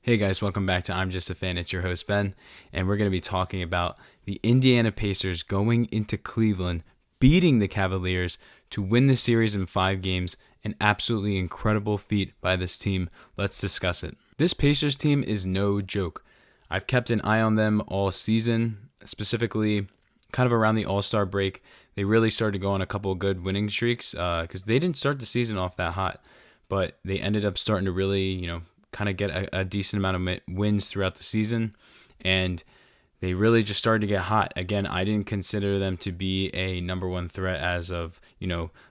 Hey guys, welcome back to I'm Just a Fan. It's your host Ben, and we're going to be talking about the Indiana Pacers going into Cleveland, beating the Cavaliers to win the series in 5 games. An absolutely incredible feat by this team. Let's discuss it. This Pacers team is no joke. I've kept an eye on them all season, specifically kind of around the All-Star break. They really started to go on a couple of good winning streaks because they didn't start the season off that hot, but they ended up starting to really, kind of get a decent amount of wins throughout the season, and they really just started to get hot. Again, I didn't consider them to be a number one threat as of,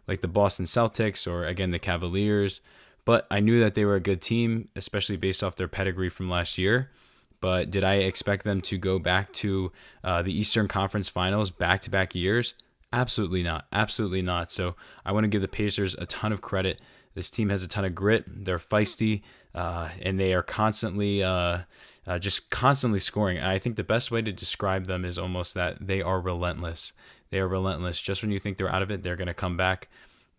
like the Boston Celtics or, again, the Cavaliers, but I knew that they were a good team, especially based off their pedigree from last year. But did I expect them to go back to the Eastern Conference Finals back-to-back years? Absolutely not. Absolutely not. So I want to give the Pacers a ton of credit. This team has a ton of grit. They're feisty, and they are constantly scoring. I think the best way to describe them is almost that they are relentless. They are relentless. Just when you think they're out of it, they're going to come back.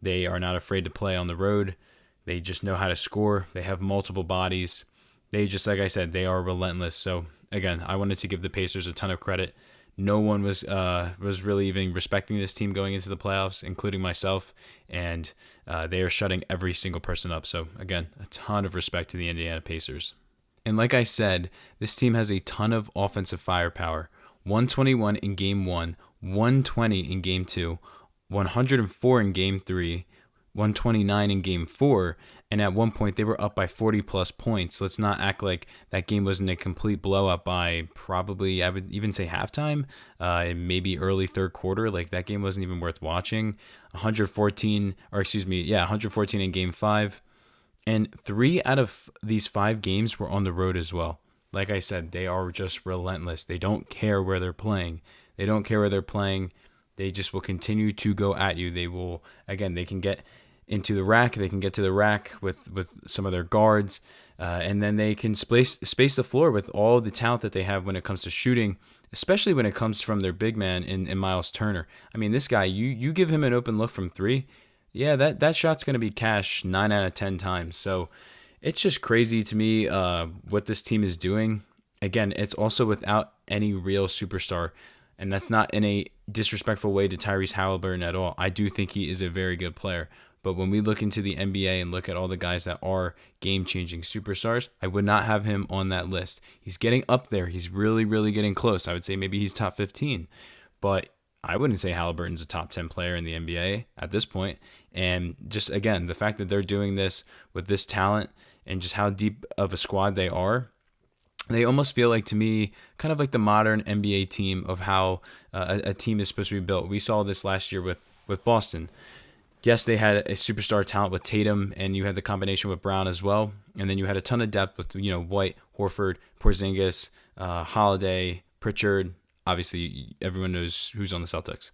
They are not afraid to play on the road. They just know how to score. They have multiple bodies. They just, like I said, they are relentless. So, again, I wanted to give the Pacers a ton of credit. No one was really even respecting this team going into the playoffs, including myself, and they are shutting every single person up. So, again, a ton of respect to the Indiana Pacers. And like I said, this team has a ton of offensive firepower. 121 in Game 1, 120 in Game 2, 104 in Game 3, 129 in Game 4, and at one point they were up by 40-plus points. Let's not act like that game wasn't a complete blowout by probably, I would even say halftime, maybe early third quarter. Like, that game wasn't even worth watching. 114 in Game 5. And 3 out of these 5 games were on the road as well. Like I said, they are just relentless. They don't care where they're playing. They just will continue to go at you. They will, again, they can get into the rack. They can get to the rack with some of their guards, and then they can space the floor with all the talent that they have when it comes to shooting, especially when it comes from their big man in Myles Turner. I mean, this guy, you give him an open look from 3, yeah, that shot's going to be cash 9 out of 10 times. So it's just crazy to me what this team is doing. Again, it's also without any real superstar. And that's not in a disrespectful way to Tyrese Haliburton at all. I do think he is a very good player. But when we look into the NBA and look at all the guys that are game-changing superstars, I would not have him on that list. He's getting up there. He's really, really getting close. I would say maybe he's top 15. But I wouldn't say Haliburton's a top 10 player in the NBA at this point. And just, again, the fact that they're doing this with this talent and just how deep of a squad they are, they almost feel like, to me, kind of like the modern NBA team of how a team is supposed to be built. We saw this last year with Boston. Yes, they had a superstar talent with Tatum, and you had the combination with Brown as well. And then you had a ton of depth with, White, Horford, Porzingis, Holiday, Pritchard. Obviously, everyone knows who's on the Celtics.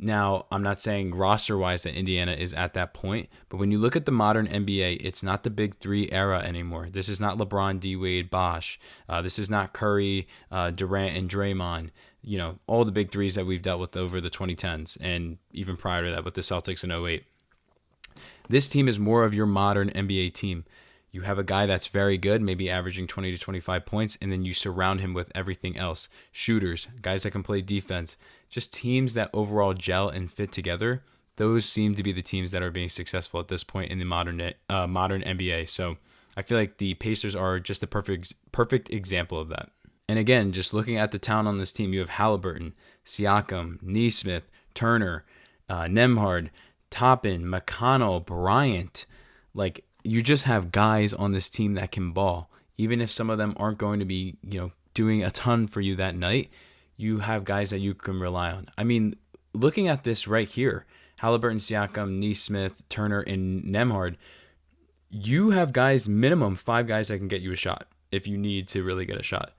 Now, I'm not saying roster-wise that Indiana is at that point, but when you look at the modern NBA, it's not the big 3 era anymore. This is not LeBron, D-Wade, Bosh. This is not Curry, Durant, and Draymond. All the big 3s that we've dealt with over the 2010s, and even prior to that with the Celtics in '08. This team is more of your modern NBA team. You have a guy that's very good, maybe averaging 20 to 25 points, and then you surround him with everything else. Shooters, guys that can play defense, just teams that overall gel and fit together. Those seem to be the teams that are being successful at this point in the modern NBA. So I feel like the Pacers are just the perfect example of that. And again, just looking at the talent on this team, you have Haliburton, Siakam, Nesmith, Turner, Nembhard, Toppin, McConnell, Bryant. Like, you just have guys on this team that can ball. Even if some of them aren't going to be, doing a ton for you that night, you have guys that you can rely on. I mean, looking at this right here, Haliburton, Siakam, Nesmith, Turner, and Nembhard, you have guys, minimum 5 guys that can get you a shot if you need to really get a shot.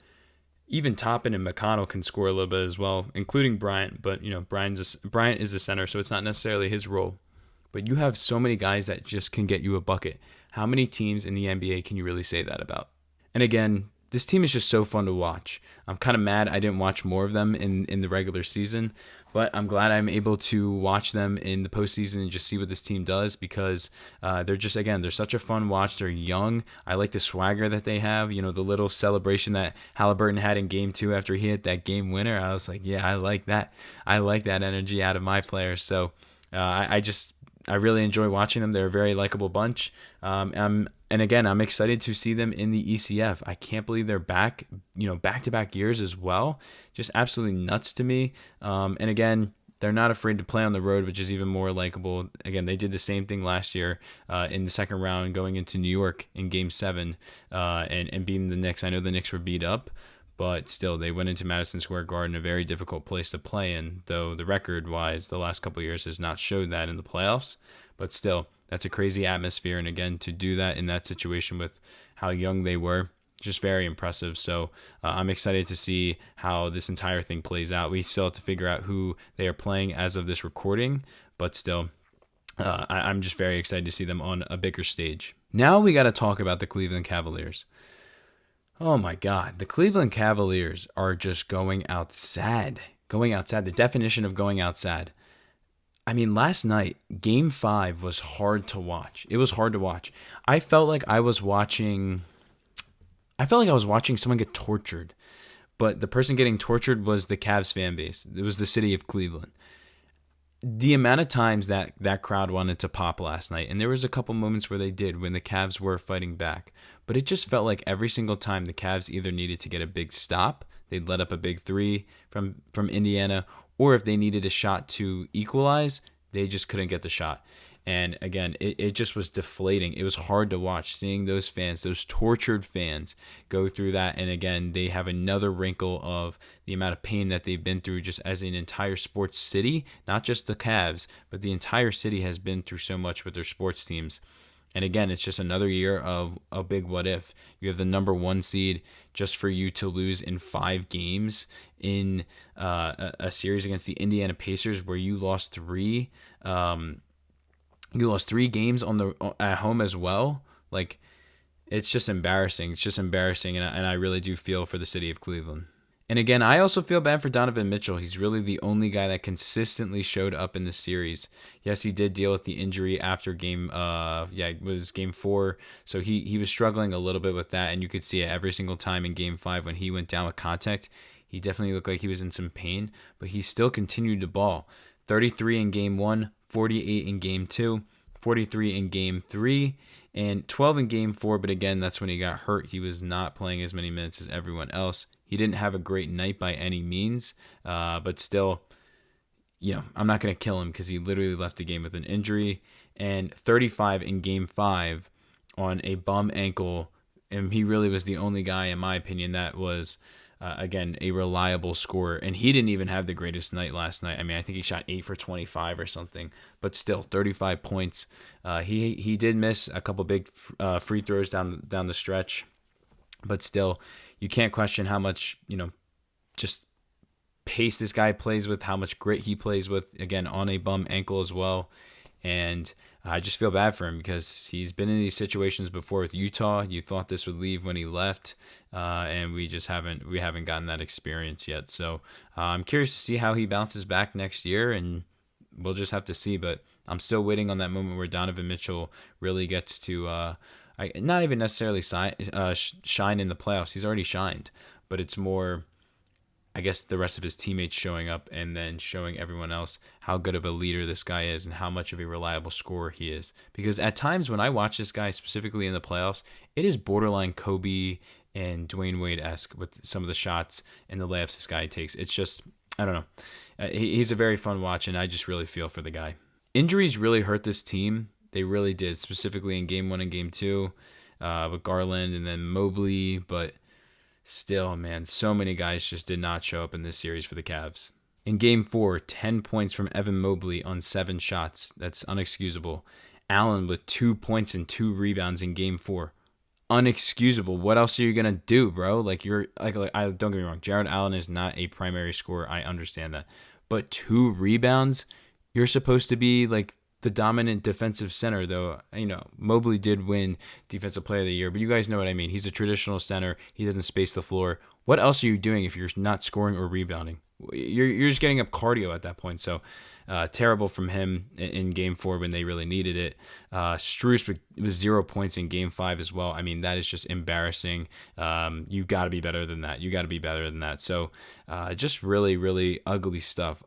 Even Toppin and McConnell can score a little bit as well, including Bryant. But, Bryant is the center, so it's not necessarily his role. But you have so many guys that just can get you a bucket. How many teams in the NBA can you really say that about? And again, this team is just so fun to watch. I'm kind of mad I didn't watch more of them in the regular season, but I'm glad I'm able to watch them in the postseason and just see what this team does, because they're just, again, they're such a fun watch. They're young. I like the swagger that they have. You know, the little celebration that Haliburton had in game 2 after he hit that game winner. I was like, yeah, I like that. I like that energy out of my players. So I really enjoy watching them. They're a very likable bunch. And again, I'm excited to see them in the ECF. I can't believe they're back, back-to-back years as well. Just absolutely nuts to me. And again, they're not afraid to play on the road, which is even more likable. Again, they did the same thing last year in the second round, going into New York in Game 7 and beating the Knicks. I know the Knicks were beat up, but still, they went into Madison Square Garden, a very difficult place to play in, though the record-wise, the last couple of years has not showed that in the playoffs. But still, that's a crazy atmosphere. And again, to do that in that situation with how young they were, just very impressive. So I'm excited to see how this entire thing plays out. We still have to figure out who they are playing as of this recording, but still, I'm just very excited to see them on a bigger stage. Now we got to talk about the Cleveland Cavaliers. Oh my God, the Cleveland Cavaliers are just going out sad. Going out sad. The definition of going out sad. I mean, last night, Game 5 was hard to watch. It was hard to watch. I felt like I was watching someone get tortured. But the person getting tortured was the Cavs fan base. It was the city of Cleveland. The amount of times that crowd wanted to pop last night, and there was a couple moments where they did when the Cavs were fighting back, but it just felt like every single time the Cavs either needed to get a big stop, they'd let up a big three from Indiana, or if they needed a shot to equalize, they just couldn't get the shot. And again, it just was deflating. It was hard to watch, seeing those fans, those tortured fans, go through that. And again, they have another wrinkle of the amount of pain that they've been through just as an entire sports city, not just the Cavs, but the entire city has been through so much with their sports teams. And again, it's just another year of a big what if. You have the number 1 seed just for you to lose in 5 games in a series against the Indiana Pacers where you lost 3. You lost 3 games at home as well. Like, it's just embarrassing. It's just embarrassing, and I really do feel for the city of Cleveland. And again, I also feel bad for Donovan Mitchell. He's really the only guy that consistently showed up in the series. Yes, he did deal with the injury after it was game 4. So he was struggling a little bit with that, and you could see it every single time in game 5 when he went down with contact. He definitely looked like he was in some pain, but he still continued to ball. 33 in game 1, 48 in game 2, 43 in game 3, and 12 in game 4. But again, that's when he got hurt. He was not playing as many minutes as everyone else. He didn't have a great night by any means, but still, I'm not going to kill him because he literally left the game with an injury. And 35 in game 5 on a bum ankle, and he really was the only guy, in my opinion, that was, again, a reliable scorer. And he didn't even have the greatest night last night. I mean, I think he shot 8 for 25 or something, but still, 35 points. He did miss a couple big free throws down the stretch, but still, you can't question how much, just pace this guy plays with, how much grit he plays with, again, on a bum ankle as well. And I just feel bad for him because he's been in these situations before with Utah. You thought this would leave when he left, and we haven't gotten that experience yet. So I'm curious to see how he bounces back next year, and we'll just have to see. But I'm still waiting on that moment where Donovan Mitchell really gets to not even necessarily shine in the playoffs. He's already shined, but it's more, I guess, the rest of his teammates showing up and then showing everyone else how good of a leader this guy is and how much of a reliable scorer he is. Because at times when I watch this guy, specifically in the playoffs, it is borderline Kobe and Dwayne Wade-esque with some of the shots and the layups this guy takes. It's just, I don't know. He's a very fun watch, and I just really feel for the guy. Injuries really hurt this team. They really did, specifically in Game 1 and Game 2 with Garland and then Mobley. But still, man, so many guys just did not show up in this series for the Cavs. In Game 4, 10 points from Evan Mobley on 7 shots. That's unexcusable. Allen with 2 points and 2 rebounds in Game 4. Unexcusable. What else are you going to do, bro? Like, don't get me wrong. Jarrett Allen is not a primary scorer. I understand that. But 2 rebounds? You're supposed to be, like, the dominant defensive center, though. Mobley did win Defensive Player of the Year, but you guys know what I mean. He's a traditional center. He doesn't space the floor. What else are you doing if you're not scoring or rebounding? You're just getting up cardio at that point. So terrible from him in Game 4 when they really needed it. Strus was 0 points in Game 5 as well. I mean, that is just embarrassing. You got to be better than that. So just really, really ugly stuff.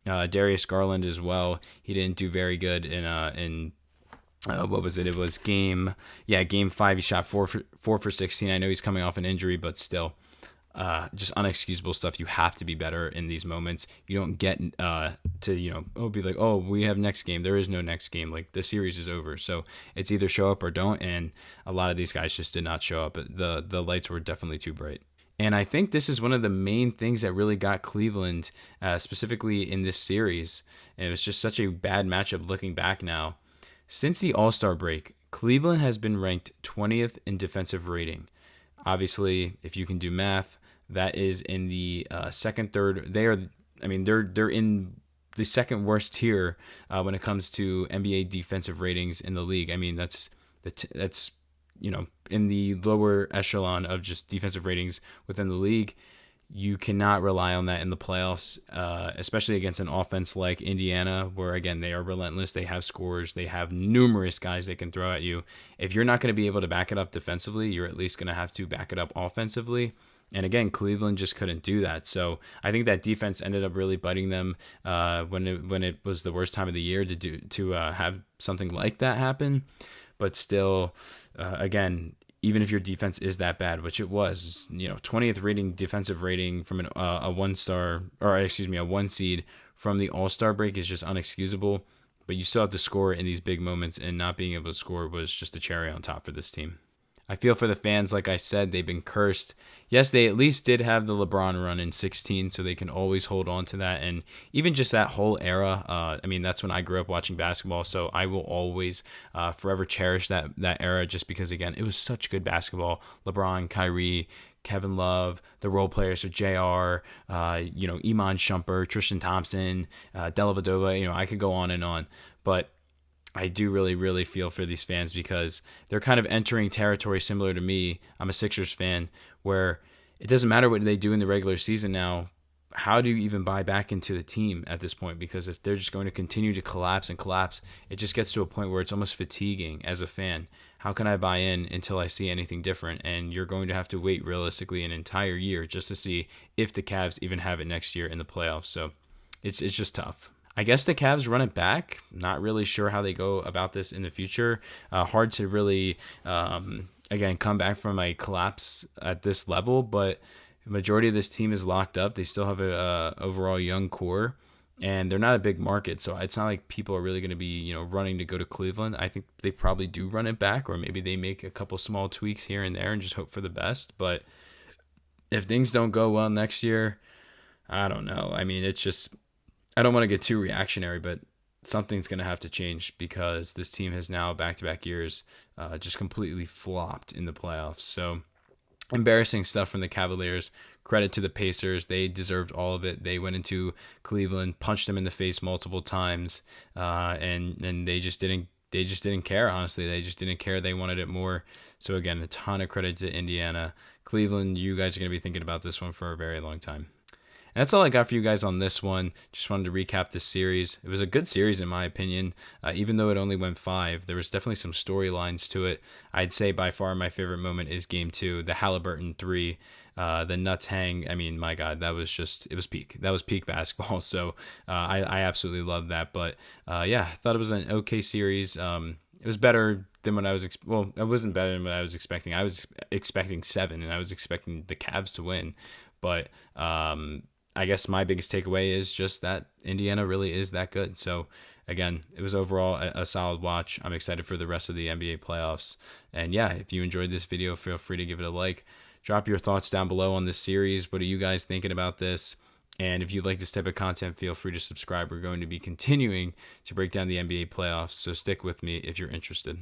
Darius Garland as well. He didn't do very good in what was it? It was Game 5. He shot 4 for 16. I know he's coming off an injury, but still, just unexcusable stuff. You have to be better in these moments. You don't get to be like, oh, we have next game. There is no next game. Like, the series is over. So it's either show up or don't. And a lot of these guys just did not show up. The lights were definitely too bright. And I think this is one of the main things that really got Cleveland, specifically in this series. And it was just such a bad matchup looking back now. Since the All-Star break, Cleveland has been ranked 20th in defensive rating. Obviously, if you can do math, that is in the second, third. They're in the second worst tier when it comes to NBA defensive ratings in the league. I mean, that's in the lower echelon of just defensive ratings within the league. You cannot rely on that in the playoffs, especially against an offense like Indiana, where, again, they are relentless. They have scorers. They have numerous guys they can throw at you. If you're not going to be able to back it up defensively, you're at least going to have to back it up offensively. And again, Cleveland just couldn't do that. So I think that defense ended up really biting them when it was the worst time of the year to have something like that happen. But still, again, even if your defense is that bad, which it was, 20th rating defensive rating from a 1 seed from the All-Star break is just unexcusable. But you still have to score in these big moments, and not being able to score was just a cherry on top for this team. I feel for the fans. Like I said, they've been cursed. Yes, they at least did have the LeBron run in 16, so they can always hold on to that. And even just that whole era, that's when I grew up watching basketball, so I will always forever cherish that era, just because, again, it was such good basketball. LeBron, Kyrie, Kevin Love, the role players of JR, Iman Shumpert, Tristan Thompson, Della Vadova, I could go on and on. But I do really, really feel for these fans, because they're kind of entering territory similar to me. I'm a Sixers fan, where it doesn't matter what they do in the regular season now. How do you even buy back into the team at this point? Because if they're just going to continue to collapse, it just gets to a point where it's almost fatiguing as a fan. How can I buy in until I see anything different? And you're going to have to wait realistically an entire year just to see if the Cavs even have it next year in the playoffs. So it's just tough. I guess the Cavs run it back. Not really sure how they go about this in the future. Hard to really, come back from a collapse at this level, but the majority of this team is locked up. They still have a overall young core, and they're not a big market, so it's not like people are really going to be, running to go to Cleveland. I think they probably do run it back, or maybe they make a couple small tweaks here and there and just hope for the best. But if things don't go well next year, I don't know. I mean, it's just, I don't want to get too reactionary, but something's going to have to change, because this team has now back-to-back years just completely flopped in the playoffs. So embarrassing stuff from the Cavaliers. Credit to the Pacers. They deserved all of it. They went into Cleveland, punched them in the face multiple times, and they just didn't care, honestly. They just didn't care. They wanted it more. So again, a ton of credit to Indiana. Cleveland, you guys are going to be thinking about this one for a very long time. And that's all I got for you guys on this one. Just wanted to recap this series. It was a good series in my opinion. Even though it only went 5, there was definitely some storylines to it. I'd say by far my favorite moment is Game 2, the Haliburton 3, the nuts hang. I mean, my God, it was peak. That was peak basketball. So I absolutely love that. But I thought it was an okay series. It was better than what I was. It wasn't better than what I was expecting. I was expecting 7, and I was expecting the Cavs to win. But I guess my biggest takeaway is just that Indiana really is that good. So again, it was overall a solid watch. I'm excited for the rest of the NBA playoffs. And if you enjoyed this video, feel free to give it a like. Drop your thoughts down below on this series. What are you guys thinking about this? And if you like this type of content, feel free to subscribe. We're going to be continuing to break down the NBA playoffs, so stick with me if you're interested.